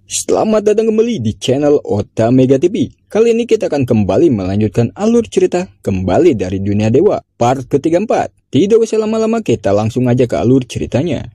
Selamat datang kembali di channel Ota Mega TV. Kali ini kita akan kembali melanjutkan alur cerita kembali dari dunia dewa part ke-34. Tidak usah lama-lama, kita langsung aja ke alur ceritanya.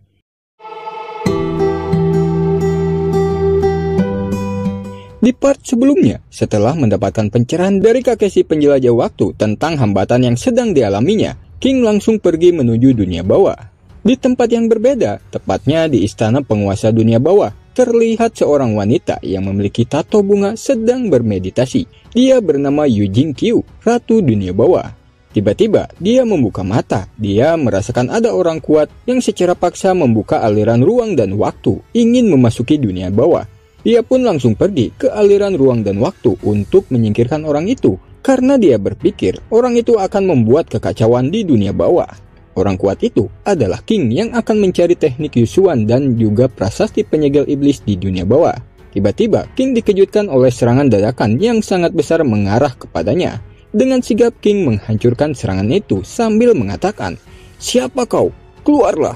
Di part sebelumnya, setelah mendapatkan pencerahan dari kakek si penjelajah waktu tentang hambatan yang sedang dialaminya, King langsung pergi menuju dunia bawah. Di tempat yang berbeda, tepatnya di istana penguasa dunia bawah, terlihat seorang wanita yang memiliki tato bunga sedang bermeditasi. Dia bernama Yu Jingqiu, Ratu Dunia Bawah. Tiba-tiba, dia membuka mata. Dia merasakan ada orang kuat yang secara paksa membuka aliran ruang dan waktu, ingin memasuki dunia bawah. Dia pun langsung pergi ke aliran ruang dan waktu untuk menyingkirkan orang itu, karena dia berpikir orang itu akan membuat kekacauan di dunia bawah. Orang kuat itu adalah King yang akan mencari teknik Yusuan dan juga prasasti penyegel iblis di dunia bawah. Tiba-tiba, King dikejutkan oleh serangan dadakan yang sangat besar mengarah kepadanya. Dengan sigap, King menghancurkan serangan itu sambil mengatakan, "Siapa kau? Keluarlah!"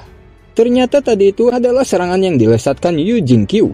Ternyata tadi itu adalah serangan yang dilesatkan Yu Jingqiu.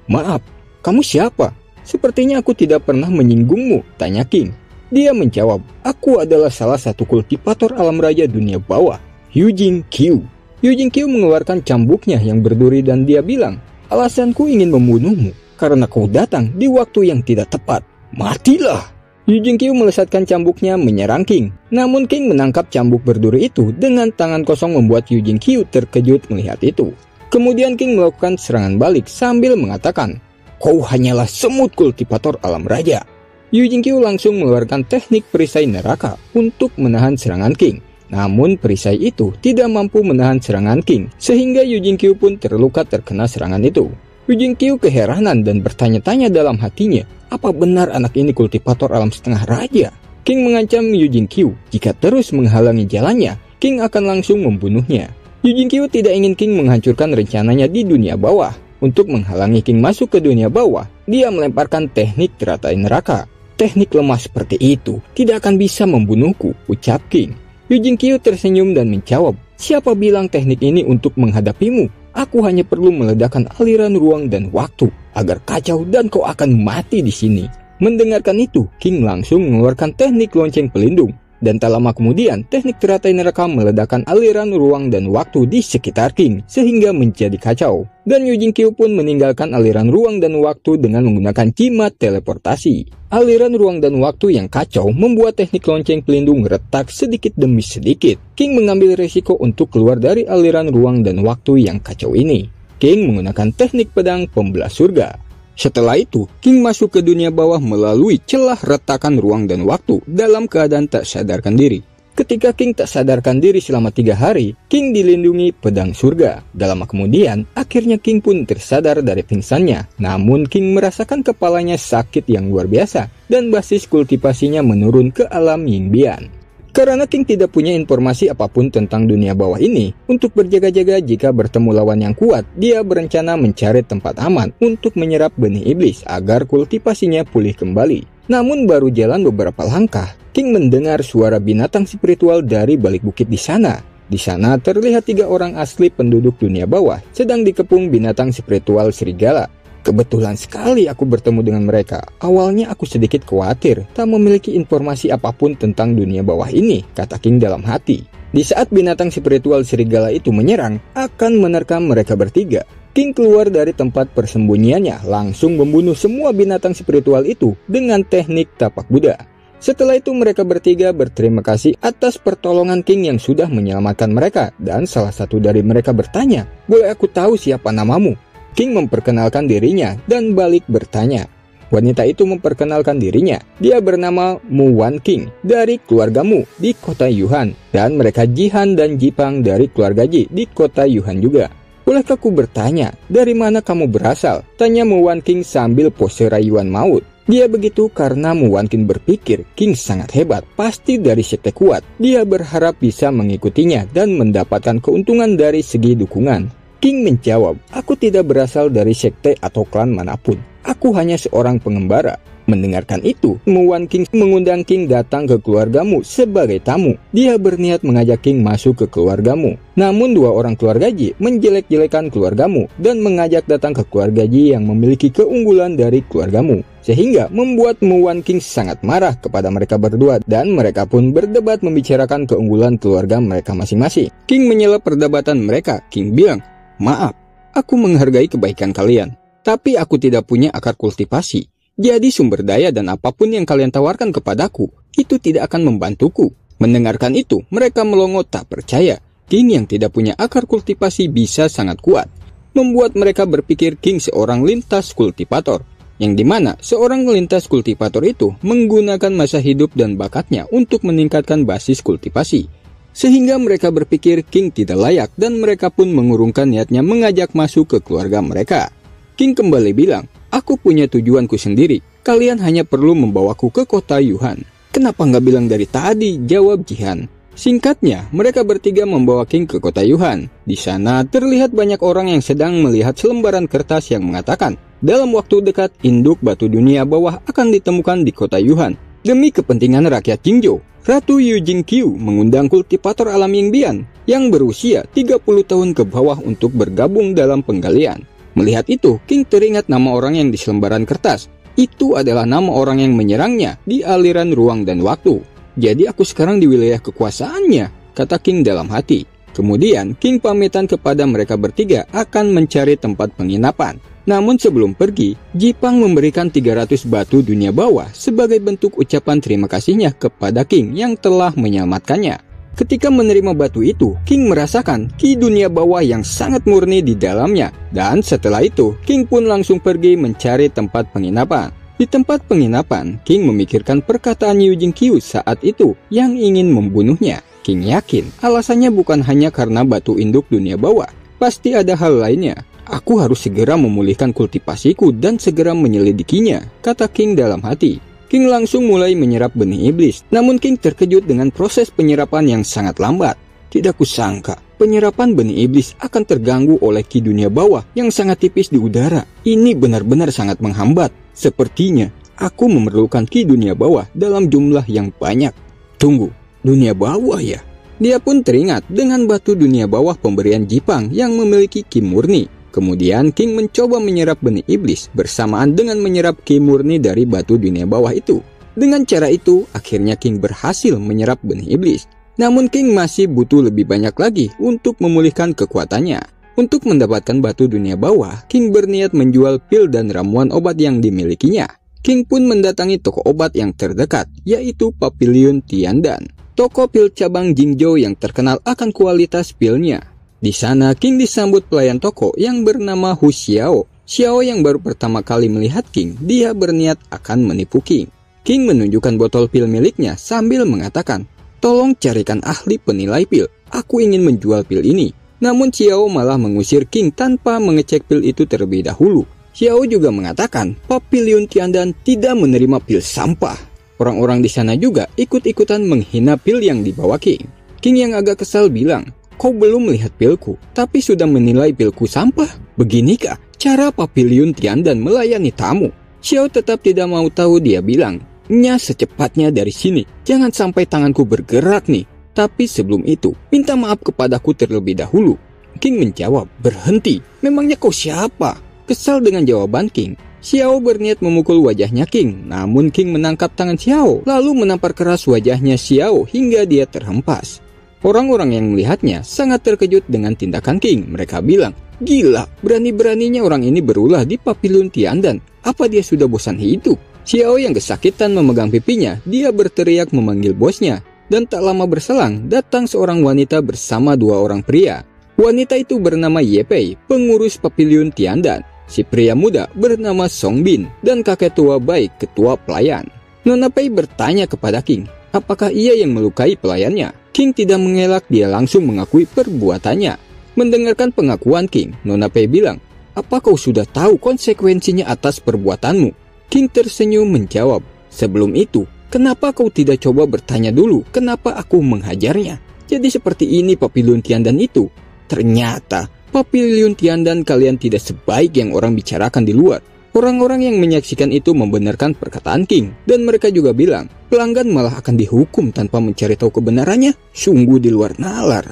"Maaf, kamu siapa? Sepertinya aku tidak pernah menyinggungmu," tanya King. Dia menjawab, "Aku adalah salah satu kultivator alam raja dunia bawah, Yu Jingqiu." Yu Jingqiu mengeluarkan cambuknya yang berduri dan dia bilang, "Alasanku ingin membunuhmu karena kau datang di waktu yang tidak tepat. Matilah!" Yu Jingqiu melesatkan cambuknya menyerang King. Namun King menangkap cambuk berduri itu dengan tangan kosong, membuat Yu Jingqiu terkejut melihat itu. Kemudian King melakukan serangan balik sambil mengatakan, "Kau hanyalah semut kultivator alam raja." Yu Jingqiu langsung mengeluarkan teknik perisai neraka untuk menahan serangan King. Namun perisai itu tidak mampu menahan serangan King, sehingga Yu Jingqiu pun terluka terkena serangan itu. Yu Jingqiu keheranan dan bertanya-tanya dalam hatinya, apa benar anak ini kultivator alam setengah raja? King mengancam Yu Jingqiu, jika terus menghalangi jalannya, King akan langsung membunuhnya. Yu Jingqiu tidak ingin King menghancurkan rencananya di dunia bawah. Untuk menghalangi King masuk ke dunia bawah, dia melemparkan teknik teratai neraka. "Teknik lemah seperti itu tidak akan bisa membunuhku," ucap King. Yu Jingqiu tersenyum dan menjawab, "Siapa bilang teknik ini untuk menghadapimu? Aku hanya perlu meledakkan aliran ruang dan waktu agar kacau dan kau akan mati di sini." Mendengarkan itu, King langsung mengeluarkan teknik lonceng pelindung. Dan tak lama kemudian, teknik teratai neraka meledakkan aliran ruang dan waktu di sekitar King, sehingga menjadi kacau. Dan Yu Jingqiu pun meninggalkan aliran ruang dan waktu dengan menggunakan jimat teleportasi. Aliran ruang dan waktu yang kacau membuat teknik lonceng pelindung retak sedikit demi sedikit. King mengambil resiko untuk keluar dari aliran ruang dan waktu yang kacau ini. King menggunakan teknik pedang pembelah surga. Setelah itu, King masuk ke dunia bawah melalui celah retakan ruang dan waktu dalam keadaan tak sadarkan diri. Ketika King tak sadarkan diri selama 3 hari, King dilindungi pedang surga. Tak lama kemudian, akhirnya King pun tersadar dari pingsannya. Namun King merasakan kepalanya sakit yang luar biasa dan basis kultivasinya menurun ke alam Yingbian. Karena King tidak punya informasi apapun tentang dunia bawah ini, untuk berjaga-jaga jika bertemu lawan yang kuat, dia berencana mencari tempat aman untuk menyerap benih iblis agar kultivasinya pulih kembali. Namun baru jalan beberapa langkah, King mendengar suara binatang spiritual dari balik bukit di sana. Di sana terlihat 3 orang asli penduduk dunia bawah sedang dikepung binatang spiritual serigala. "Kebetulan sekali aku bertemu dengan mereka. Awalnya aku sedikit khawatir, tak memiliki informasi apapun tentang dunia bawah ini," kata King dalam hati. Di saat binatang spiritual serigala itu menyerang, akan menerkam mereka bertiga. King keluar dari tempat persembunyiannya, langsung membunuh semua binatang spiritual itu dengan teknik tapak Buddha. Setelah itu mereka bertiga berterima kasih atas pertolongan King yang sudah menyelamatkan mereka, dan salah satu dari mereka bertanya, "Boleh aku tahu siapa namamu?" King memperkenalkan dirinya dan balik bertanya. Wanita itu memperkenalkan dirinya. Dia bernama Mu Wan King dari keluarga Mu di kota Yuhan, dan mereka Jihan dan Jipang dari keluarga Ji di kota Yuhan juga. "Bolehkah aku bertanya, dari mana kamu berasal?" tanya Mu Wan King sambil pose rayuan maut. Dia begitu karena Mu Wan King berpikir King sangat hebat, pasti dari sekte kuat. Dia berharap bisa mengikutinya dan mendapatkan keuntungan dari segi dukungan. King menjawab, "Aku tidak berasal dari sekte atau klan manapun. Aku hanya seorang pengembara." Mendengarkan itu, Muwan King mengundang King datang ke keluargamu sebagai tamu. Dia berniat mengajak King masuk ke keluargamu. Namun dua orang keluarga Ji menjelek-jelekan keluargamu dan mengajak datang ke keluarga Ji yang memiliki keunggulan dari keluargamu. Sehingga membuat Muwan King sangat marah kepada mereka berdua dan mereka pun berdebat membicarakan keunggulan keluarga mereka masing-masing. King menyela perdebatan mereka. King bilang, "Maaf, aku menghargai kebaikan kalian, tapi aku tidak punya akar kultivasi. Jadi sumber daya dan apapun yang kalian tawarkan kepadaku, itu tidak akan membantuku." Mendengarkan itu, mereka melongo tak percaya. King yang tidak punya akar kultivasi bisa sangat kuat. Membuat mereka berpikir King seorang lintas kultivator. Yang dimana seorang lintas kultivator itu menggunakan masa hidup dan bakatnya untuk meningkatkan basis kultivasi. Sehingga mereka berpikir King tidak layak dan mereka pun mengurungkan niatnya mengajak masuk ke keluarga mereka. King kembali bilang, "Aku punya tujuanku sendiri. Kalian hanya perlu membawaku ke kota Yuhan." "Kenapa nggak bilang dari tadi?" jawab Jihan. Singkatnya, mereka bertiga membawa King ke kota Yuhan. Di sana terlihat banyak orang yang sedang melihat selembaran kertas yang mengatakan, dalam waktu dekat induk batu dunia bawah akan ditemukan di kota Yuhan. Demi kepentingan rakyat Jingzhou, Ratu Yu Jingqiu mengundang kultivator alam Yingbian yang berusia 30 tahun ke bawah untuk bergabung dalam penggalian. Melihat itu, King teringat nama orang yang di selembaran kertas. Itu adalah nama orang yang menyerangnya di aliran ruang dan waktu. "Jadi aku sekarang di wilayah kekuasaannya," kata King dalam hati. Kemudian King pamitan kepada mereka bertiga akan mencari tempat penginapan. Namun sebelum pergi, Jipang memberikan 300 batu dunia bawah sebagai bentuk ucapan terima kasihnya kepada King yang telah menyelamatkannya. Ketika menerima batu itu, King merasakan ki dunia bawah yang sangat murni di dalamnya. Dan setelah itu, King pun langsung pergi mencari tempat penginapan. Di tempat penginapan, King memikirkan perkataan Yu Jingqiu saat itu yang ingin membunuhnya. King yakin alasannya bukan hanya karena batu induk dunia bawah. Pasti ada hal lainnya. "Aku harus segera memulihkan kultivasiku dan segera menyelidikinya," kata King dalam hati. King langsung mulai menyerap benih iblis. Namun King terkejut dengan proses penyerapan yang sangat lambat. Tidak kusangka, penyerapan benih iblis akan terganggu oleh ki dunia bawah yang sangat tipis di udara. Ini benar-benar sangat menghambat. Sepertinya, aku memerlukan ki dunia bawah dalam jumlah yang banyak. Tunggu, dunia bawah ya? Dia pun teringat dengan batu dunia bawah pemberian Jipang yang memiliki ki murni. Kemudian King mencoba menyerap benih iblis bersamaan dengan menyerap ki murni dari batu dunia bawah itu. Dengan cara itu, akhirnya King berhasil menyerap benih iblis. Namun King masih butuh lebih banyak lagi untuk memulihkan kekuatannya. Untuk mendapatkan batu dunia bawah, King berniat menjual pil dan ramuan obat yang dimilikinya. King pun mendatangi toko obat yang terdekat, yaitu Pavilion Tiandan, toko pil cabang Jingzhou yang terkenal akan kualitas pilnya. Di sana King disambut pelayan toko yang bernama Hu Xiao. Xiao yang baru pertama kali melihat King, dia berniat akan menipu King. King menunjukkan botol pil miliknya sambil mengatakan, "Tolong carikan ahli penilai pil, aku ingin menjual pil ini." Namun Xiao malah mengusir King tanpa mengecek pil itu terlebih dahulu. Xiao juga mengatakan Pavilion Tiandan tidak menerima pil sampah. Orang-orang di sana juga ikut-ikutan menghina pil yang dibawa King. King yang agak kesal bilang, "Kau belum melihat pilku, tapi sudah menilai pilku sampah? Beginikah cara Pavilion Tiandan melayani tamu?" Xiao tetap tidak mau tahu. Dia bilang, "Nya secepatnya dari sini, jangan sampai tanganku bergerak nih. Tapi sebelum itu, minta maaf kepadaku terlebih dahulu." King menjawab, "Berhenti, memangnya kau siapa?" Kesal dengan jawaban King, Xiao berniat memukul wajahnya King. Namun King menangkap tangan Xiao, lalu menampar keras wajahnya Xiao hingga dia terhempas. Orang-orang yang melihatnya sangat terkejut dengan tindakan King. Mereka bilang, "Gila, berani-beraninya orang ini berulah di Pavilion Tiandan. Apa dia sudah bosan hidup?" Xiao yang kesakitan memegang pipinya, dia berteriak memanggil bosnya. Dan tak lama berselang, datang seorang wanita bersama dua orang pria. Wanita itu bernama Ye Pei, pengurus Pavilion Tiandan. Si pria muda bernama Song Bin, dan kakek tua baik, ketua pelayan. Nona Pei bertanya kepada King, apakah ia yang melukai pelayannya? King tidak mengelak, dia langsung mengakui perbuatannya. Mendengarkan pengakuan King, Nona Pei bilang, "Apa kau sudah tahu konsekuensinya atas perbuatanmu?" King tersenyum menjawab, "Sebelum itu, kenapa kau tidak coba bertanya dulu kenapa aku menghajarnya? Jadi seperti ini Pavilion Tiandan itu. Ternyata Pavilion Tiandan kalian tidak sebaik yang orang bicarakan di luar. Orang-orang yang menyaksikan itu membenarkan perkataan King, dan mereka juga bilang, pelanggan malah akan dihukum tanpa mencari tahu kebenarannya. Sungguh di luar nalar.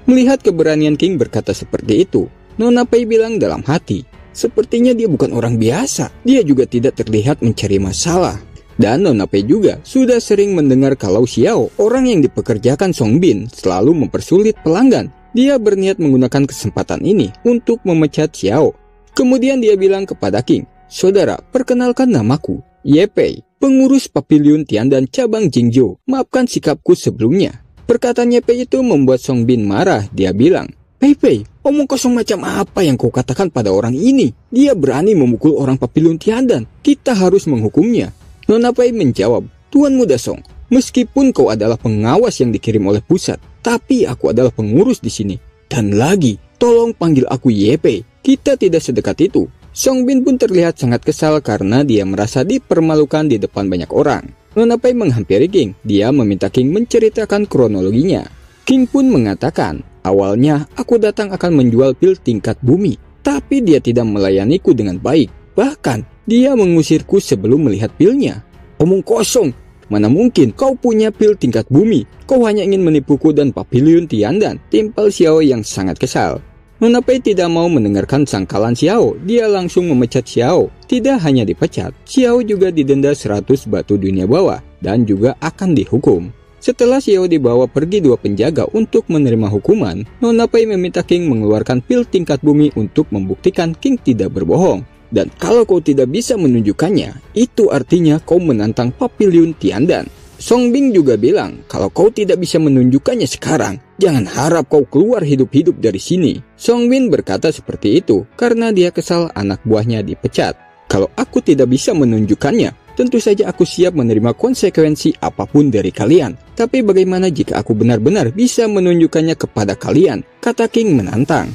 Melihat keberanian King berkata seperti itu, Nona Pei bilang dalam hati, sepertinya dia bukan orang biasa. Dia juga tidak terlihat mencari masalah. Dan Nona Pei juga sudah sering mendengar kalau Xiao, orang yang dipekerjakan Song Bin, selalu mempersulit pelanggan. Dia berniat menggunakan kesempatan ini untuk memecat Xiao. Kemudian dia bilang kepada King, saudara, perkenalkan namaku, Ye Pei, pengurus Paviliun Tiandan cabang Jingzhou. Maafkan sikapku sebelumnya. Perkataan Ye Pei itu membuat Song Bin marah. Dia bilang, Pei, omong kosong macam apa yang kau katakan pada orang ini? Dia berani memukul orang Paviliun Tiandan. Kita harus menghukumnya. Nona Pei menjawab, Tuan Muda Song, meskipun kau adalah pengawas yang dikirim oleh pusat, tapi aku adalah pengurus di sini. Dan lagi, tolong panggil aku Ye Pei. Kita tidak sedekat itu. Song Bin pun terlihat sangat kesal karena dia merasa dipermalukan di depan banyak orang. Nona Pei menghampiri King. Dia meminta King menceritakan kronologinya. King pun mengatakan, awalnya aku datang akan menjual pil tingkat bumi, tapi dia tidak melayaniku dengan baik. Bahkan, dia mengusirku sebelum melihat pilnya. Omong kosong. Mana mungkin kau punya pil tingkat bumi? Kau hanya ingin menipuku dan Paviliun Tiandan. Timpal Xiao yang sangat kesal. Nona Pei tidak mau mendengarkan sangkalan Xiao. Dia langsung memecat Xiao. Tidak hanya dipecat, Xiao juga didenda 100 batu dunia bawah dan juga akan dihukum. Setelah Xiao dibawa pergi 2 penjaga untuk menerima hukuman, Nona Pei meminta King mengeluarkan pil tingkat bumi untuk membuktikan King tidak berbohong. Dan kalau kau tidak bisa menunjukkannya, itu artinya kau menantang Paviliun Tiandan. Song Bin juga bilang, kalau kau tidak bisa menunjukkannya sekarang, jangan harap kau keluar hidup-hidup dari sini. Song Bin berkata seperti itu karena dia kesal anak buahnya dipecat. Kalau aku tidak bisa menunjukkannya, tentu saja aku siap menerima konsekuensi apapun dari kalian. Tapi bagaimana jika aku benar-benar bisa menunjukkannya kepada kalian? Kata King menantang.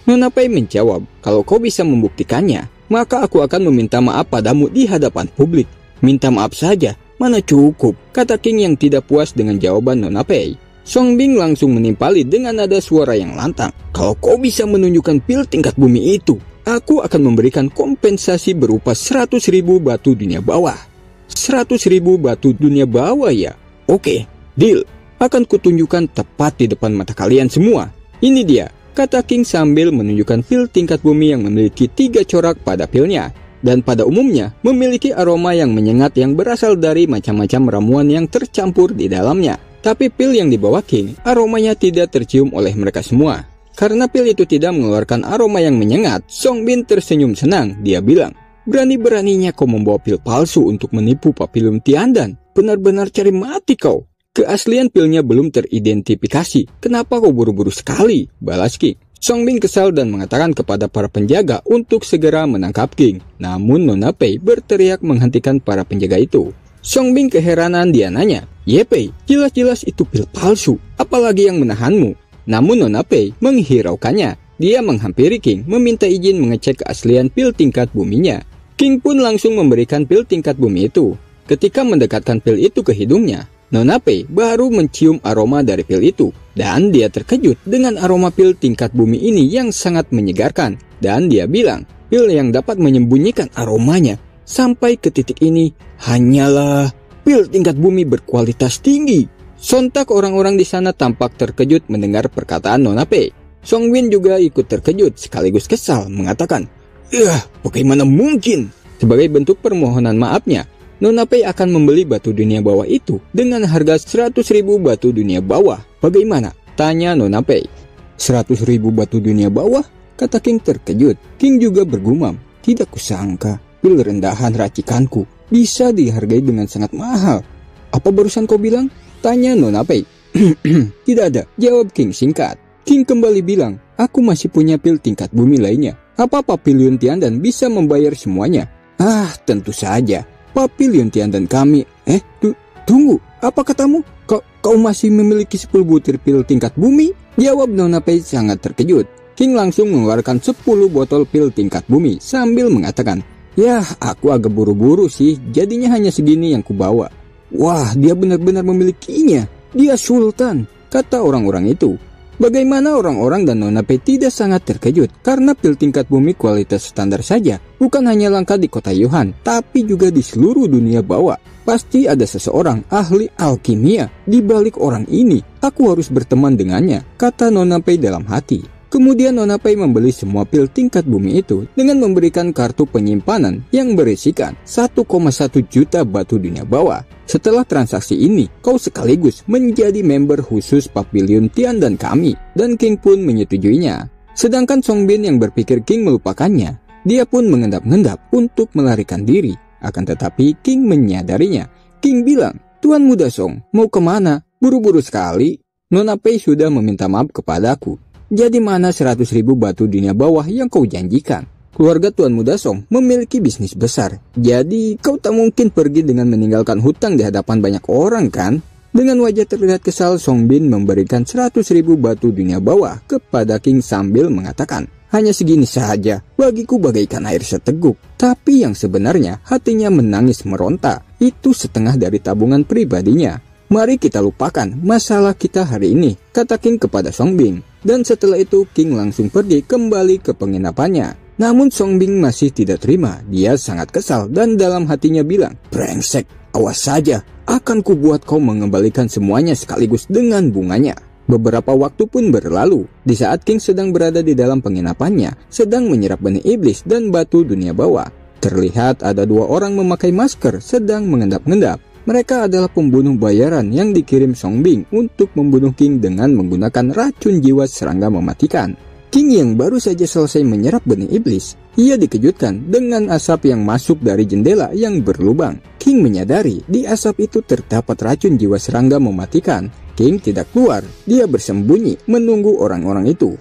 Nona Pei menjawab, kalau kau bisa membuktikannya, maka aku akan meminta maaf padamu di hadapan publik. Minta maaf saja, mana cukup, kata King yang tidak puas dengan jawaban Nona Pei. Song Bin langsung menimpali dengan nada suara yang lantang. Kalau kau bisa menunjukkan pil tingkat bumi itu, aku akan memberikan kompensasi berupa 100.000 batu dunia bawah. 100.000 batu dunia bawah ya? Oke, deal. Akan kutunjukkan tepat di depan mata kalian semua. Ini dia, kata King sambil menunjukkan pil tingkat bumi yang memiliki 3 corak pada pilnya. Dan pada umumnya memiliki aroma yang menyengat yang berasal dari macam-macam ramuan yang tercampur di dalamnya. Tapi pil yang dibawa King, aromanya tidak tercium oleh mereka semua. Karena pil itu tidak mengeluarkan aroma yang menyengat, Song Bin tersenyum senang. Dia bilang, berani-beraninya kau membawa pil palsu untuk menipu Paviliun Tiandan. Benar-benar cari mati kau. Keaslian pilnya belum teridentifikasi. Kenapa kau buru-buru sekali? Balas King. Song Bin kesal dan mengatakan kepada para penjaga untuk segera menangkap King. Namun Nona Pei berteriak menghentikan para penjaga itu. Song Bin keheranan, dia nanya, Ye Pei, jelas-jelas itu pil palsu. Apalagi yang menahanmu? Namun Nona Pei menghiraukannya. Dia menghampiri King meminta izin mengecek keaslian pil tingkat buminya. King pun langsung memberikan pil tingkat bumi itu. Ketika mendekatkan pil itu ke hidungnya, Nona Pei baru mencium aroma dari pil itu. Dan dia terkejut dengan aroma pil tingkat bumi ini yang sangat menyegarkan. Dan dia bilang, pil yang dapat menyembunyikan aromanya sampai ke titik ini hanyalah pil tingkat bumi berkualitas tinggi. Sontak orang-orang di sana tampak terkejut mendengar perkataan Nona Pei. Song Bin juga ikut terkejut sekaligus kesal mengatakan, bagaimana mungkin? Sebagai bentuk permohonan maafnya, Nona Pei akan membeli batu dunia bawah itu dengan harga 100.000 batu dunia bawah. Bagaimana? Tanya Nona Pei. 100.000 batu dunia bawah? Kata King terkejut. King juga bergumam. Tidak kusangka pil rendahan racikanku bisa dihargai dengan sangat mahal. Apa barusan kau bilang? Tanya Nona Pei. Tidak ada, jawab King singkat. King kembali bilang, aku masih punya pil tingkat bumi lainnya. Apa Paviliun Tiandan bisa membayar semuanya? Tentu saja. Paviliun Tiandan kami. Tunggu, apa katamu? Kau masih memiliki 10 butir pil tingkat bumi? Jawab Nona Pei sangat terkejut. King langsung mengeluarkan 10 botol pil tingkat bumi sambil mengatakan, aku agak buru-buru sih, jadinya hanya segini yang kubawa. Wah, dia benar-benar memilikinya. Dia sultan, kata orang-orang itu. Bagaimana orang-orang dan Nona Pei tidak sangat terkejut karena pil tingkat bumi kualitas standar saja bukan hanya langka di kota Yuhan, tapi juga di seluruh dunia bawah. Pasti ada seseorang ahli alkimia di balik orang ini. Aku harus berteman dengannya, kata Nona Pei dalam hati. Kemudian Nona Pei membeli semua pil tingkat bumi itu dengan memberikan kartu penyimpanan yang berisikan 1,1 juta batu dunia bawah. Setelah transaksi ini, kau sekaligus menjadi member khusus Pavilion Tiandan kami, dan King pun menyetujuinya. Sedangkan Songbin yang berpikir King melupakannya, dia pun mengendap-endap untuk melarikan diri. Akan tetapi King menyadarinya. King bilang, "Tuan Muda Song, mau kemana? Buru-buru sekali. Nona Pei sudah meminta maaf kepadaku. Jadi mana 100.000 batu dunia bawah yang kau janjikan? Keluarga Tuan Muda Song memiliki bisnis besar. Jadi kau tak mungkin pergi dengan meninggalkan hutang di hadapan banyak orang kan?" Dengan wajah terlihat kesal, Songbin memberikan 100.000 batu dunia bawah kepada King sambil mengatakan, "Hanya segini saja, bagiku bagaikan air seteguk." Tapi yang sebenarnya hatinya menangis meronta. Itu setengah dari tabungan pribadinya. "Mari kita lupakan masalah kita hari ini," kata King kepada Songbin. Dan setelah itu King langsung pergi kembali ke penginapannya. Namun Songbin masih tidak terima. Dia sangat kesal dan dalam hatinya bilang, "Brengsek, awas saja, akan kubuat kau mengembalikan semuanya sekaligus dengan bunganya." Beberapa waktu pun berlalu. Di saat King sedang berada di dalam penginapannya, sedang menyerap benih iblis dan batu dunia bawah, terlihat ada dua orang memakai masker sedang mengendap-endap. Mereka adalah pembunuh bayaran yang dikirim Songbin untuk membunuh King dengan menggunakan racun jiwa serangga mematikan. King yang baru saja selesai menyerap benih iblis, ia dikejutkan dengan asap yang masuk dari jendela yang berlubang. King menyadari di asap itu terdapat racun jiwa serangga mematikan. King tidak keluar, dia bersembunyi menunggu orang-orang itu.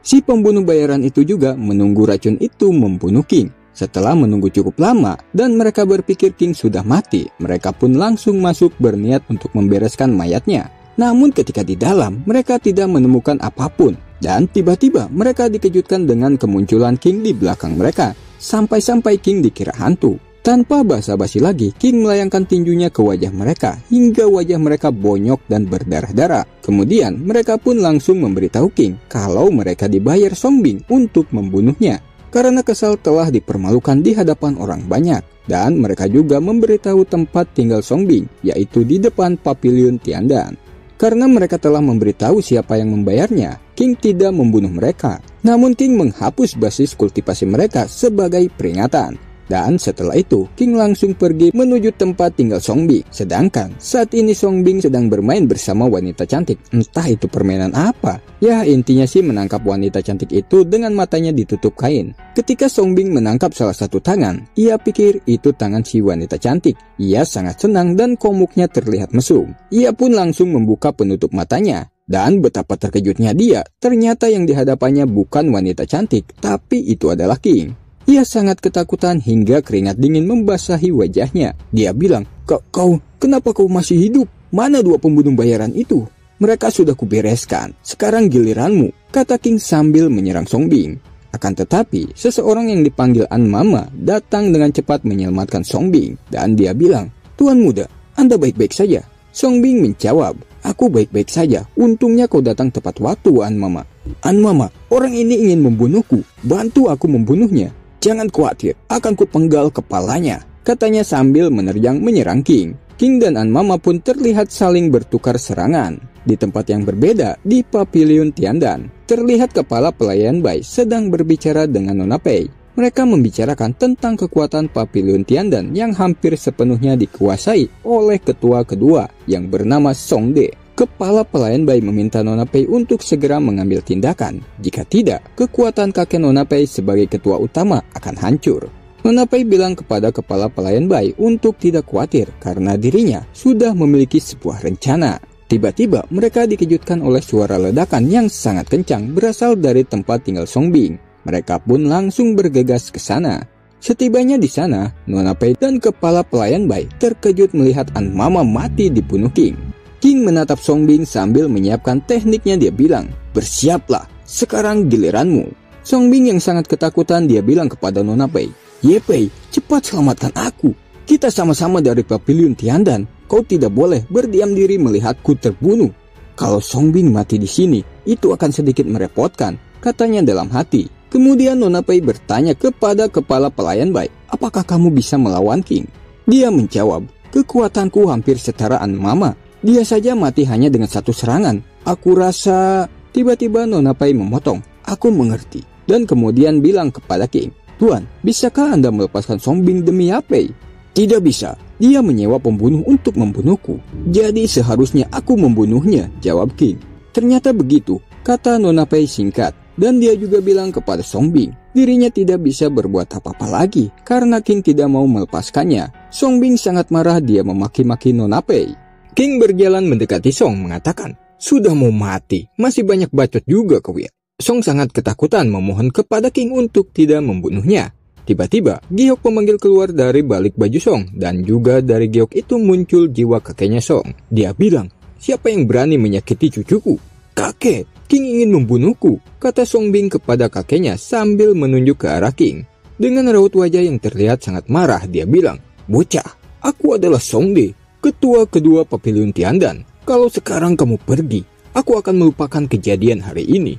Si pembunuh bayaran itu juga menunggu racun itu membunuh King. Setelah menunggu cukup lama dan mereka berpikir King sudah mati, mereka pun langsung masuk berniat untuk membereskan mayatnya. Namun ketika di dalam, mereka tidak menemukan apapun. Dan tiba-tiba mereka dikejutkan dengan kemunculan King di belakang mereka. Sampai-sampai King dikira hantu. Tanpa basa-basi lagi, King melayangkan tinjunya ke wajah mereka hingga wajah mereka bonyok dan berdarah-darah. Kemudian mereka pun langsung memberitahu King kalau mereka dibayar Songbin untuk membunuhnya. Karena kesal telah dipermalukan di hadapan orang banyak. Dan mereka juga memberitahu tempat tinggal Songbin, yaitu di depan Pavilion Tiandan. Karena mereka telah memberitahu siapa yang membayarnya, King tidak membunuh mereka. Namun King menghapus basis kultivasi mereka sebagai peringatan. Dan setelah itu, King langsung pergi menuju tempat tinggal Songbin. Sedangkan saat ini Songbin sedang bermain bersama wanita cantik. Entah itu permainan apa. Ya intinya sih menangkap wanita cantik itu dengan matanya ditutup kain. Ketika Songbin menangkap salah satu tangan, ia pikir itu tangan si wanita cantik. Ia sangat senang dan komuknya terlihat mesum. Ia pun langsung membuka penutup matanya. Dan betapa terkejutnya dia, ternyata yang dihadapannya bukan wanita cantik, tapi itu adalah King. Ia sangat ketakutan hingga keringat dingin membasahi wajahnya. Dia bilang, Kau, kenapa kau masih hidup? Mana dua pembunuh bayaran itu? Mereka sudah kubereskan, sekarang giliranmu, kata King sambil menyerang Songbin. Akan tetapi, seseorang yang dipanggil An Mama datang dengan cepat menyelamatkan Songbin. Dan dia bilang, "Tuan Muda, Anda baik-baik saja?" Songbin menjawab, "Aku baik-baik saja, untungnya kau datang tepat waktu, An Mama." "An Mama, orang ini ingin membunuhku, bantu aku membunuhnya." "Jangan khawatir, akan kupenggal kepalanya," katanya sambil menerjang menyerang King. King dan An Mama pun terlihat saling bertukar serangan. Di tempat yang berbeda, di Pavilion Tiandan, terlihat kepala pelayan Bai sedang berbicara dengan Nona Pei. Mereka membicarakan tentang kekuatan Pavilion Tiandan yang hampir sepenuhnya dikuasai oleh ketua kedua yang bernama Song De. Kepala pelayan Bai meminta Nona Pei untuk segera mengambil tindakan. Jika tidak, kekuatan kakek Nona Pei sebagai ketua utama akan hancur. Nona Pei bilang kepada kepala pelayan Bai untuk tidak khawatir karena dirinya sudah memiliki sebuah rencana. Tiba-tiba mereka dikejutkan oleh suara ledakan yang sangat kencang berasal dari tempat tinggal Songbin. Mereka pun langsung bergegas ke sana. Setibanya di sana, Nona Pei dan kepala pelayan Bai terkejut melihat An Mama mati dibunuh King. King menatap Songbin sambil menyiapkan tekniknya. Dia bilang, "Bersiaplah, sekarang giliranmu." Songbin yang sangat ketakutan, dia bilang kepada Nona Pei, "Ye Pei, cepat selamatkan aku. Kita sama-sama dari Pavilion Tiandan. Kau tidak boleh berdiam diri melihatku terbunuh. Kalau Songbin mati di sini, itu akan sedikit merepotkan, katanya dalam hati. Kemudian Nona Pei bertanya kepada kepala pelayan baik, apakah kamu bisa melawan King? Dia menjawab, kekuatanku hampir setaraan Mama. Dia saja mati hanya dengan satu serangan. Aku rasa... Tiba-tiba Nona Pei memotong. Aku mengerti. Dan kemudian bilang kepada King, Tuan, bisakah Anda melepaskan Song Bing demi Yapei? Tidak bisa. Dia menyewa pembunuh untuk membunuhku. Jadi seharusnya aku membunuhnya, jawab King. Ternyata begitu, kata Nona Pei singkat. Dan dia juga bilang kepada Song Bing, dirinya tidak bisa berbuat apa-apa lagi karena King tidak mau melepaskannya. Song Bing sangat marah, dia memaki-maki Nona Pei. King berjalan mendekati Song mengatakan, sudah mau mati, masih banyak bacot juga kau ya. Song sangat ketakutan memohon kepada King untuk tidak membunuhnya. Tiba-tiba, giok pemanggil keluar dari balik baju Song dan juga dari giok itu muncul jiwa kakeknya Song. Dia bilang, siapa yang berani menyakiti cucuku? Kakek, King ingin membunuhku, kata Song Bing kepada kakeknya sambil menunjuk ke arah King. Dengan raut wajah yang terlihat sangat marah, dia bilang, bocah, aku adalah Song De, ketua kedua Pavilion Tiandan. Kalau sekarang kamu pergi, aku akan melupakan kejadian hari ini.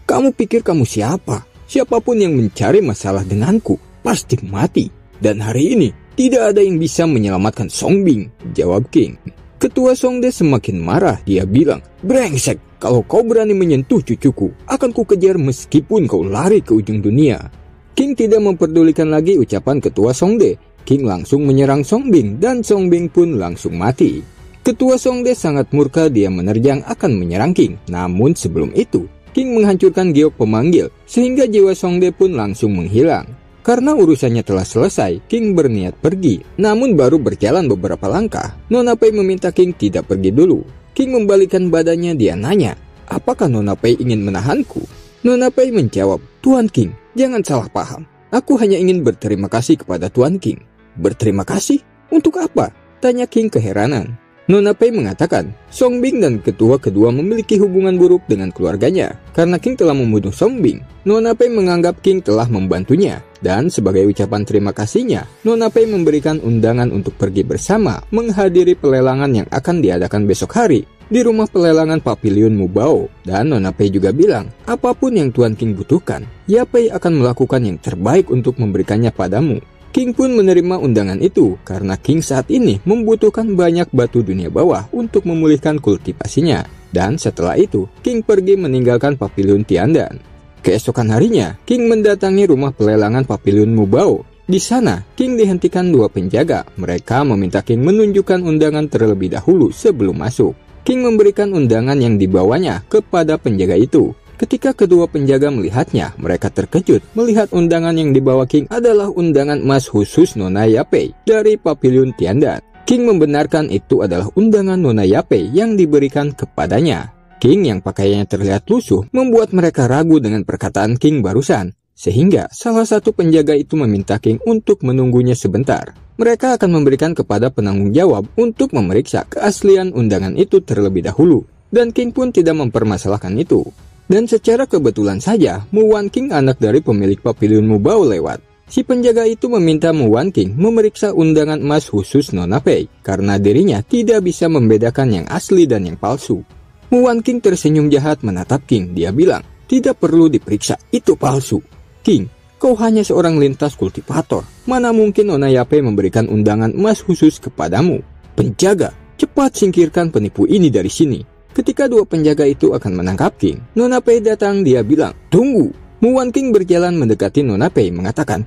Kamu pikir kamu siapa? Siapapun yang mencari masalah denganku, pasti mati. Dan hari ini, tidak ada yang bisa menyelamatkan Song Bing, jawab King. Ketua Song De semakin marah, dia bilang, brengsek, kalau kau berani menyentuh cucuku, akan ku kejar meskipun kau lari ke ujung dunia. King tidak memperdulikan lagi ucapan ketua Song De. King langsung menyerang Song Bing dan Song Bing pun langsung mati. Ketua Song De sangat murka, dia menerjang akan menyerang King. Namun sebelum itu, King menghancurkan giok pemanggil sehingga jiwa Song De pun langsung menghilang. Karena urusannya telah selesai, King berniat pergi. Namun baru berjalan beberapa langkah, Nona Pei meminta King tidak pergi dulu. King membalikkan badannya, dia nanya, apakah Nona Pei ingin menahanku? Nona Pei menjawab, Tuan King, jangan salah paham. Aku hanya ingin berterima kasih kepada Tuan King. Berterima kasih? Untuk apa? Tanya King keheranan. Nona Pei mengatakan, Song Bing dan ketua kedua memiliki hubungan buruk dengan keluarganya. Karena King telah membunuh Song Bing, Nona Pei menganggap King telah membantunya. Dan sebagai ucapan terima kasihnya, Nona Pei memberikan undangan untuk pergi bersama menghadiri pelelangan yang akan diadakan besok hari di rumah pelelangan Pavilion Mubao. Dan Nona Pei juga bilang, apapun yang Tuan King butuhkan, Yapei akan melakukan yang terbaik untuk memberikannya padamu. King pun menerima undangan itu karena King saat ini membutuhkan banyak batu dunia bawah untuk memulihkan kultivasinya. Dan setelah itu, King pergi meninggalkan Pavilion Tiandan. Keesokan harinya, King mendatangi rumah pelelangan Pavilion Mubao. Di sana, King dihentikan dua penjaga. Mereka meminta King menunjukkan undangan terlebih dahulu sebelum masuk. King memberikan undangan yang dibawanya kepada penjaga itu. Ketika kedua penjaga melihatnya, mereka terkejut melihat undangan yang dibawa King adalah undangan emas khusus Nona Yapei dari Pavilion Tiandan. King membenarkan itu adalah undangan Nona Yapei yang diberikan kepadanya. King yang pakaiannya terlihat lusuh membuat mereka ragu dengan perkataan King barusan, sehingga salah satu penjaga itu meminta King untuk menunggunya sebentar. Mereka akan memberikan kepada penanggung jawab untuk memeriksa keaslian undangan itu terlebih dahulu, dan King pun tidak mempermasalahkan itu. Dan secara kebetulan saja, Mu Wan King, anak dari pemilik Pavilion Mubao, lewat. Si penjaga itu meminta Mu Wan King memeriksa undangan emas khusus Nona Pei, karena dirinya tidak bisa membedakan yang asli dan yang palsu. Mu Wan King tersenyum jahat menatap King, dia bilang, tidak perlu diperiksa, itu palsu. King, kau hanya seorang lintas kultivator, mana mungkin Nona Yapei memberikan undangan emas khusus kepadamu? Penjaga, cepat singkirkan penipu ini dari sini. Ketika dua penjaga itu akan menangkap King, Nona Pei datang, dia bilang, tunggu. Mu Wan King berjalan mendekati Nona Pei mengatakan,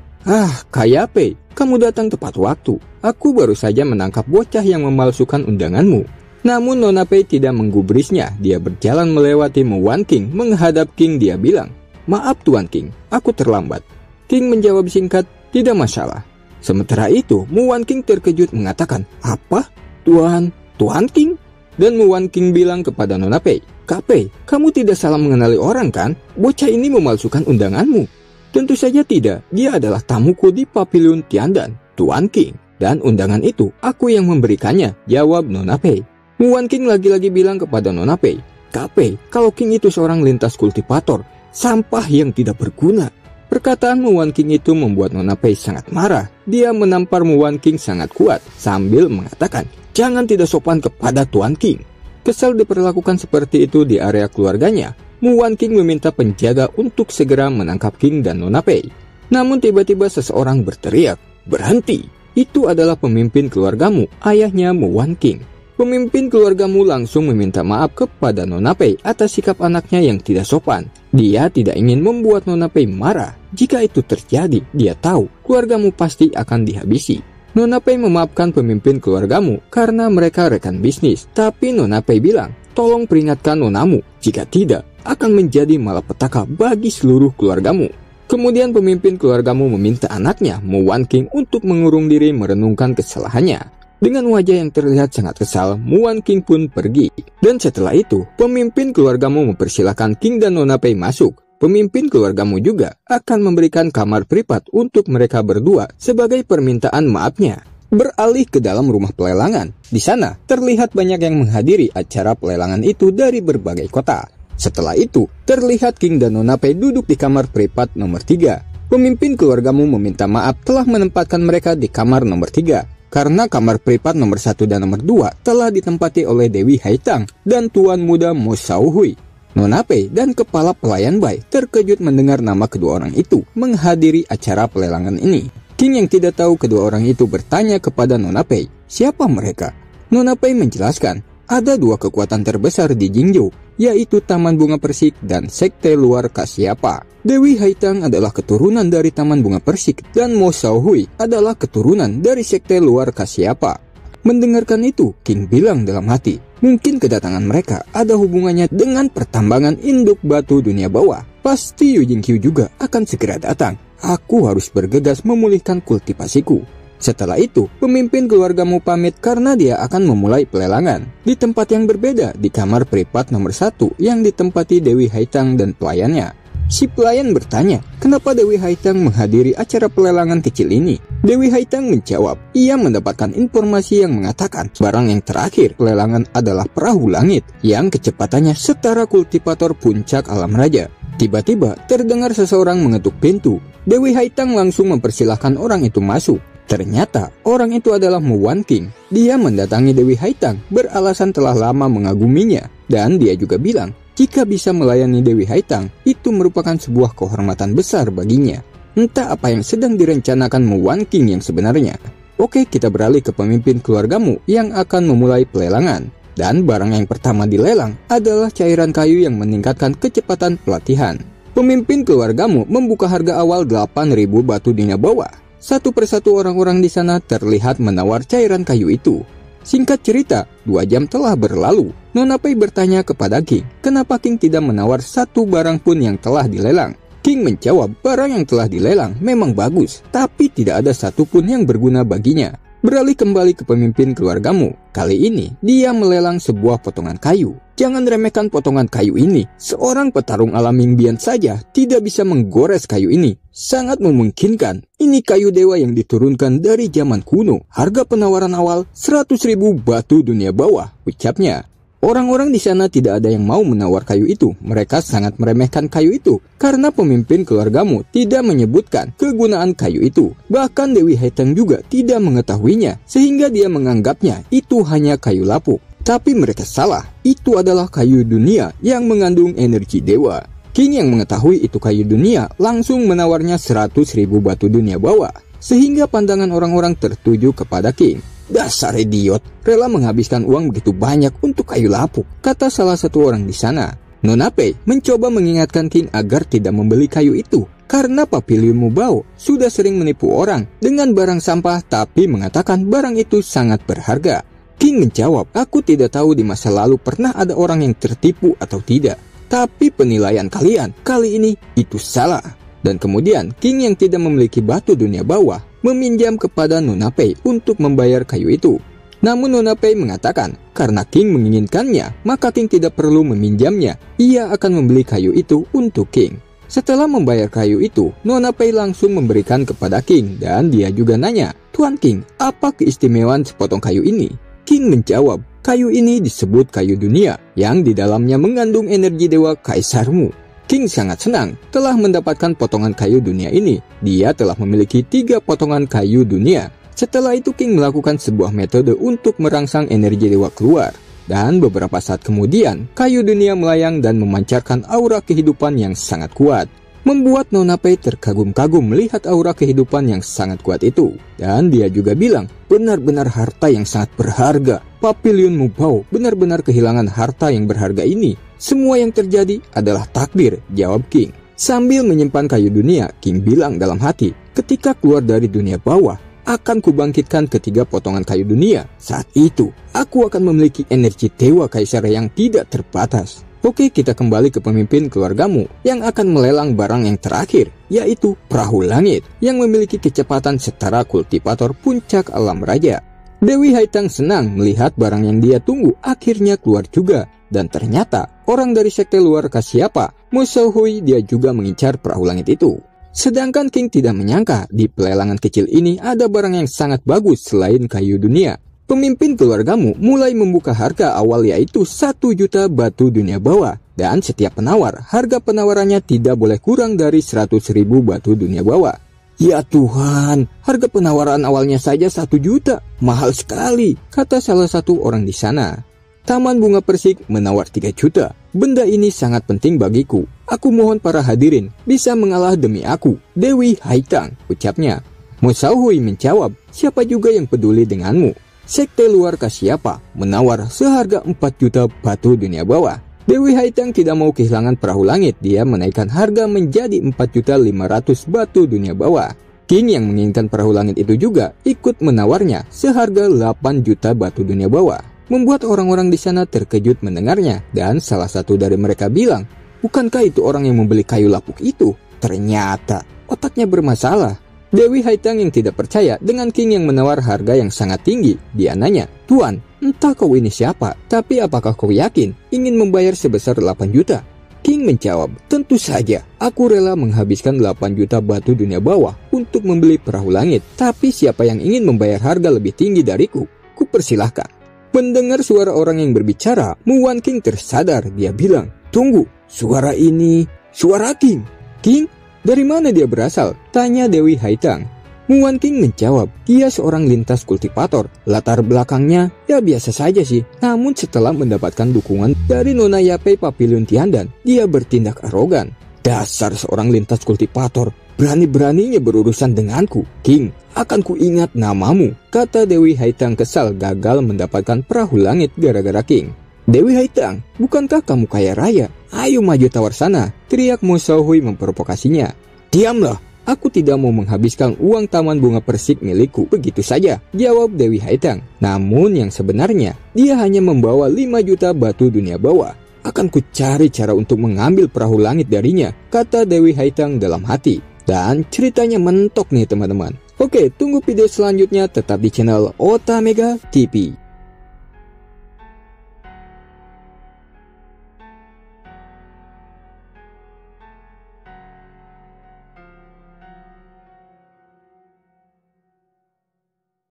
Kak Yapei, kamu datang tepat waktu. Aku baru saja menangkap bocah yang memalsukan undanganmu. Namun Nona Pei tidak menggubrisnya, dia berjalan melewati Mu Wan King menghadap King, dia bilang, maaf Tuan King, aku terlambat. King menjawab singkat, tidak masalah. Sementara itu, Mu Wan King terkejut mengatakan, apa? Tuan King? Dan Mu Wan King bilang kepada Nona Pei, Kak Pei, kamu tidak salah mengenali orang kan? Bocah ini memalsukan undanganmu. Tentu saja tidak, dia adalah tamuku di Pavilion Tiandan, Tuan King. Dan undangan itu, aku yang memberikannya, jawab Nona Pei. Mu Wan King lagi-lagi bilang kepada Nona Pei, Kak Pei, kalau King itu seorang lintas kultivator, sampah yang tidak berguna. Perkataan Mu Wan King itu membuat Nona Pei sangat marah. Dia menampar Mu Wan King sangat kuat, sambil mengatakan, jangan tidak sopan kepada Tuan King. Kesal diperlakukan seperti itu di area keluarganya, Muan King meminta penjaga untuk segera menangkap King dan Nona Pei. Namun tiba-tiba seseorang berteriak, "Berhenti! Itu adalah pemimpin keluargamu, ayahnya Muan King." Pemimpin keluargamu langsung meminta maaf kepada Nona Pei atas sikap anaknya yang tidak sopan. Dia tidak ingin membuat Nona Pei marah. Jika itu terjadi, dia tahu keluargamu pasti akan dihabisi. Nona Pei memaafkan pemimpin keluargamu karena mereka rekan bisnis. Tapi Nona Pei bilang, "Tolong peringatkan nonamu, jika tidak akan menjadi malapetaka bagi seluruh keluargamu." Kemudian pemimpin keluargamu meminta anaknya, Muan King, untuk mengurung diri merenungkan kesalahannya. Dengan wajah yang terlihat sangat kesal, Muan King pun pergi. Dan setelah itu, pemimpin keluargamu mempersilahkan King dan Nona Pei masuk. Pemimpin keluargamu juga akan memberikan kamar privat untuk mereka berdua sebagai permintaan maafnya. Beralih ke dalam rumah pelelangan. Di sana, terlihat banyak yang menghadiri acara pelelangan itu dari berbagai kota. Setelah itu, terlihat King dan Nona Pei duduk di kamar privat nomor 3. Pemimpin keluargamu meminta maaf telah menempatkan mereka di kamar nomor 3. Karena kamar privat nomor 1 dan nomor 2 telah ditempati oleh Dewi Haitang dan Tuan Muda Mo Xiaohui. Nona Pei dan kepala pelayan Bai terkejut mendengar nama kedua orang itu menghadiri acara pelelangan ini. King yang tidak tahu kedua orang itu bertanya kepada Nona Pei, siapa mereka? Nona Pei menjelaskan, ada dua kekuatan terbesar di Jingzhou, yaitu Taman Bunga Persik dan Sekte Luar Kasyapa. Dewi Haitang adalah keturunan dari Taman Bunga Persik dan Mo Xiaohui adalah keturunan dari Sekte Luar Kasyapa. Mendengarkan itu, King bilang dalam hati, mungkin kedatangan mereka ada hubungannya dengan pertambangan induk batu dunia bawah. Pasti Yu Jingqiu juga akan segera datang. Aku harus bergegas memulihkan kultivasiku. Setelah itu, pemimpin keluargamu pamit karena dia akan memulai pelelangan. Di tempat yang berbeda, di kamar privat nomor 1 yang ditempati Dewi Haitang dan pelayannya. Si pelayan bertanya, kenapa Dewi Haitang menghadiri acara pelelangan kecil ini? Dewi Haitang menjawab, ia mendapatkan informasi yang mengatakan barang yang terakhir pelelangan adalah perahu langit yang kecepatannya setara kultivator puncak alam raja. Tiba-tiba terdengar seseorang mengetuk pintu. Dewi Haitang langsung mempersilahkan orang itu masuk. Ternyata orang itu adalah Muan King. Dia mendatangi Dewi Haitang beralasan telah lama mengaguminya. Dan dia juga bilang, jika bisa melayani Dewi Haitang, itu merupakan sebuah kehormatan besar baginya. Entah apa yang sedang direncanakan Muan King yang sebenarnya. Oke, kita beralih ke pemimpin keluargamu yang akan memulai pelelangan. Dan barang yang pertama dilelang adalah cairan kayu yang meningkatkan kecepatan pelatihan. Pemimpin keluargamu membuka harga awal 8.000 batu dunia bawah. Satu persatu orang-orang di sana terlihat menawar cairan kayu itu. Singkat cerita, 2 jam telah berlalu. Nona Pei bertanya kepada King, kenapa King tidak menawar satu barang pun yang telah dilelang? King menjawab, barang yang telah dilelang memang bagus, tapi tidak ada satupun yang berguna baginya. Beralih kembali ke pemimpin keluargamu. Kali ini, dia melelang sebuah potongan kayu. Jangan remehkan potongan kayu ini. Seorang petarung alam Mingbian saja tidak bisa menggores kayu ini. Sangat memungkinkan ini kayu dewa yang diturunkan dari zaman kuno. Harga penawaran awal 100.000 batu dunia bawah, ucapnya. Orang-orang di sana tidak ada yang mau menawar kayu itu. Mereka sangat meremehkan kayu itu karena pemimpin keluargamu tidak menyebutkan kegunaan kayu itu. Bahkan Dewi Haitang juga tidak mengetahuinya sehingga dia menganggapnya itu hanya kayu lapuk. Tapi mereka salah. Itu adalah kayu dunia yang mengandung energi dewa. King yang mengetahui itu kayu dunia langsung menawarnya 100.000 batu dunia bawah. Sehingga pandangan orang-orang tertuju kepada King. Dasar idiot, rela menghabiskan uang begitu banyak untuk kayu lapuk, kata salah satu orang di sana. Nona Pei mencoba mengingatkan King agar tidak membeli kayu itu, karena Papiliun Mubao sudah sering menipu orang dengan barang sampah tapi mengatakan barang itu sangat berharga. King menjawab, aku tidak tahu di masa lalu pernah ada orang yang tertipu atau tidak, tapi penilaian kalian kali ini itu salah. Dan kemudian King yang tidak memiliki batu dunia bawah meminjam kepada Nona Pei untuk membayar kayu itu. Namun Nona Pei mengatakan, karena King menginginkannya, maka King tidak perlu meminjamnya. Ia akan membeli kayu itu untuk King. Setelah membayar kayu itu, Nona Pei langsung memberikan kepada King dan dia juga nanya, Tuan King, apa keistimewaan sepotong kayu ini? King menjawab, kayu ini disebut kayu dunia yang di dalamnya mengandung energi dewa kaisarmu. King sangat senang telah mendapatkan potongan kayu dunia ini. Dia telah memiliki 3 potongan kayu dunia. Setelah itu King melakukan sebuah metode untuk merangsang energi dewa keluar. Dan beberapa saat kemudian, kayu dunia melayang dan memancarkan aura kehidupan yang sangat kuat. Membuat Nona Pei terkagum-kagum melihat aura kehidupan yang sangat kuat itu. Dan dia juga bilang, benar-benar harta yang sangat berharga. Papiliun Mubao benar-benar kehilangan harta yang berharga ini. Semua yang terjadi adalah takdir, jawab King. Sambil menyimpan kayu dunia, King bilang dalam hati, ketika keluar dari dunia bawah, akan kubangkitkan ketiga potongan kayu dunia. Saat itu, aku akan memiliki energi Dewa Kaisar yang tidak terbatas. Oke, kita kembali ke pemimpin keluargamu yang akan melelang barang yang terakhir, yaitu perahu langit yang memiliki kecepatan setara kultivator puncak alam raja. Dewi Haitang senang melihat barang yang dia tunggu akhirnya keluar juga. Dan ternyata, orang dari sekte luar Kasyapa, Mo Xiaohui, dia juga mengincar perahu langit itu. Sedangkan King tidak menyangka di pelelangan kecil ini ada barang yang sangat bagus selain kayu dunia. Pemimpin keluargamu mulai membuka harga awal yaitu 1 juta batu dunia bawah. Dan setiap penawar, harga penawarannya tidak boleh kurang dari 100.000 batu dunia bawah. Ya Tuhan, harga penawaran awalnya saja 1 juta. Mahal sekali, kata salah satu orang di sana. Taman Bunga Persik menawar 3 juta. Benda ini sangat penting bagiku. Aku mohon para hadirin bisa mengalah demi aku, Dewi Haitang, ucapnya. Mo Xiaohui menjawab, siapa juga yang peduli denganmu? Sekte luar Kasyapa menawar seharga 4 juta batu dunia bawah. Dewi Haitang tidak mau kehilangan perahu langit. Dia menaikkan harga menjadi 4.500.000 batu dunia bawah. King yang menginginkan perahu langit itu juga ikut menawarnya seharga 8 juta batu dunia bawah. Membuat orang-orang di sana terkejut mendengarnya. Dan salah satu dari mereka bilang, bukankah itu orang yang membeli kayu lapuk itu? Ternyata otaknya bermasalah. Dewi Haitang yang tidak percaya dengan King yang menawar harga yang sangat tinggi. Dia nanya, Tuan, entah kau ini siapa, tapi apakah kau yakin ingin membayar sebesar 8 juta? King menjawab, tentu saja, aku rela menghabiskan 8 juta batu dunia bawah untuk membeli perahu langit. Tapi siapa yang ingin membayar harga lebih tinggi dariku? Kupersilahkan. Mendengar suara orang yang berbicara, Muwan King tersadar. Dia bilang, tunggu, suara ini, suara King. King? Dari mana dia berasal? Tanya Dewi Haitang. Muwan King menjawab, dia seorang lintas kultivator. Latar belakangnya, ya biasa saja sih. Namun setelah mendapatkan dukungan dari Nona Yapei Papiliun Tiandan, dia bertindak arogan. Dasar seorang lintas kultivator, berani-beraninya berurusan denganku. King, akan ku ingat namamu, kata Dewi Haitang kesal gagal mendapatkan perahu langit gara-gara King. Dewi Haitang, bukankah kamu kaya raya? Ayo maju tawar sana, teriak Mo Xiaohui memprovokasinya. Diamlah, aku tidak mau menghabiskan uang Taman Bunga Persik milikku begitu saja, jawab Dewi Haitang. Namun yang sebenarnya, dia hanya membawa 5 juta batu dunia bawah. Akan ku cari cara untuk mengambil perahu langit darinya, kata Dewi Haitang dalam hati. Dan ceritanya mentok nih teman-teman. Oke, tunggu video selanjutnya tetap di channel Otamega TV.